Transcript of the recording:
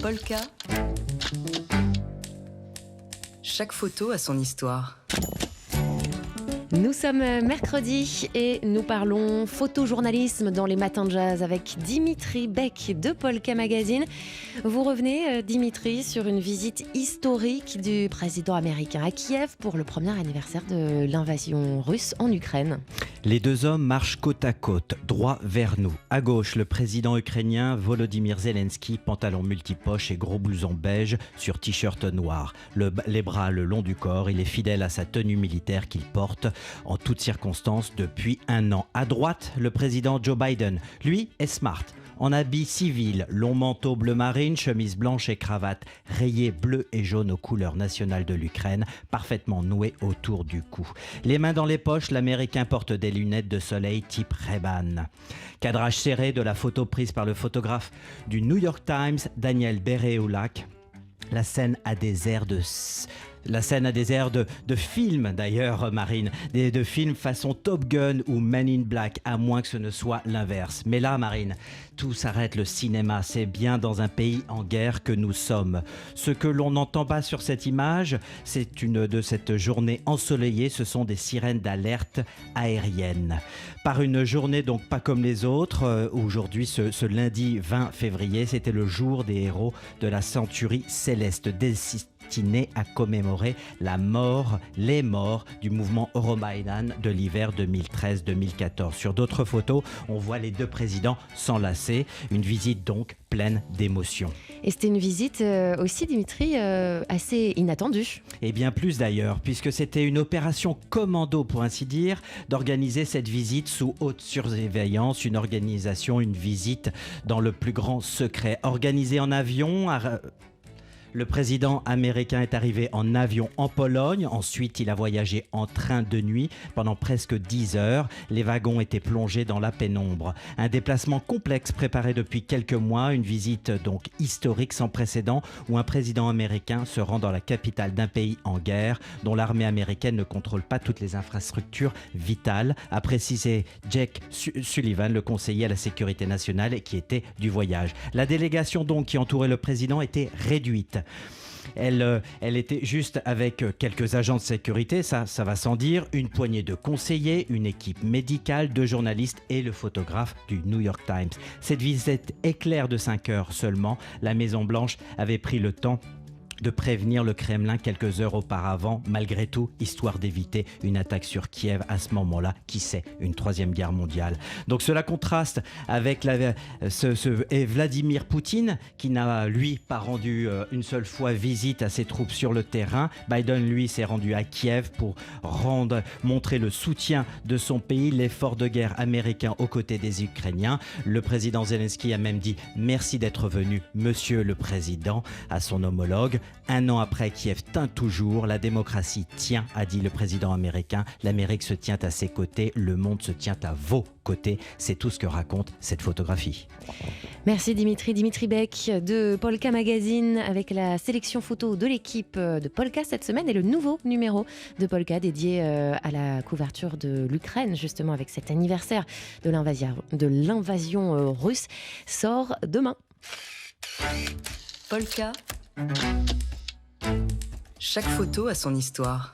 Polka. Chaque photo a son histoire. Nous sommes mercredi et nous parlons photojournalisme dans les matins de jazz avec Dimitri Beck de Polka Magazine. Vous revenez, Dimitri, sur une visite historique du président américain à Kiev pour le premier anniversaire de l'invasion russe en Ukraine. Les deux hommes marchent côte à côte, droit vers nous. À gauche, le président ukrainien Volodymyr Zelensky, pantalon multipoche et gros blouson beige sur t-shirt noir. Les bras le long du corps, il est fidèle à sa tenue militaire qu'il porte en toutes circonstances depuis 1 an. À droite, le président Joe Biden, lui, est smart. En habit civil, long manteau bleu marine, chemise blanche et cravate rayée bleu et jaune aux couleurs nationales de l'Ukraine, parfaitement nouée autour du cou. Les mains dans les poches, l'Américain porte des lunettes de soleil type Ray-Ban. Cadrage serré de la photo prise par le photographe du New York Times, Daniel Béréoulac. La scène a des airs de film d'ailleurs, Marine, de film façon Top Gun ou Men in Black, à moins que ce ne soit l'inverse. Mais là, Marine, tout s'arrête, le cinéma, c'est bien dans un pays en guerre que nous sommes. Ce que l'on n'entend pas sur cette image, c'est de cette journée ensoleillée, ce sont des sirènes d'alerte aérienne. Par une journée donc pas comme les autres, aujourd'hui, ce lundi 20 février, c'était le jour des héros de la centurie céleste, destiné à commémorer les morts du mouvement Euromaïdan de l'hiver 2013-2014. Sur d'autres photos, on voit les deux présidents s'enlacer. Une visite donc pleine d'émotions. Et c'était une visite aussi, Dimitri, assez inattendue. Et bien plus d'ailleurs, puisque c'était une opération commando, pour ainsi dire, d'organiser cette visite sous haute surveillance, une visite dans le plus grand secret. Organisée en avion. Le président américain est arrivé en avion en Pologne. Ensuite, il a voyagé en train de nuit pendant presque 10 heures. Les wagons étaient plongés dans la pénombre. Un déplacement complexe préparé depuis quelques mois. Une visite donc historique sans précédent où un président américain se rend dans la capitale d'un pays en guerre dont l'armée américaine ne contrôle pas toutes les infrastructures vitales, a précisé Jake Sullivan, le conseiller à la sécurité nationale et qui était du voyage. La délégation donc qui entourait le président était réduite. Elle était juste avec quelques agents de sécurité, ça va sans dire, une poignée de conseillers, une équipe médicale, 2 journalistes et le photographe du New York Times. Cette visite éclair de 5 heures seulement. La Maison-Blanche avait pris le temps de prévenir le Kremlin quelques heures auparavant, malgré tout, histoire d'éviter une attaque sur Kiev à ce moment-là, qui sait, une 3e guerre mondiale. Donc cela contraste avec Vladimir Poutine, qui n'a, lui, pas rendu une seule fois visite à ses troupes sur le terrain. Biden, lui, s'est rendu à Kiev pour montrer le soutien de son pays, l'effort de guerre américain aux côtés des Ukrainiens. Le président Zelensky a même dit « Merci d'être venu, monsieur le président », à son homologue. 1 an après, Kiev tint toujours, la démocratie tient, a dit le président américain. L'Amérique se tient à ses côtés, le monde se tient à vos côtés. C'est tout ce que raconte cette photographie. Merci Dimitri. Dimitri Beck de Polka Magazine avec la sélection photo de l'équipe de Polka cette semaine et le nouveau numéro de Polka dédié à la couverture de l'Ukraine, justement avec cet anniversaire de l'invasion russe, sort demain. Polka. Chaque photo a son histoire.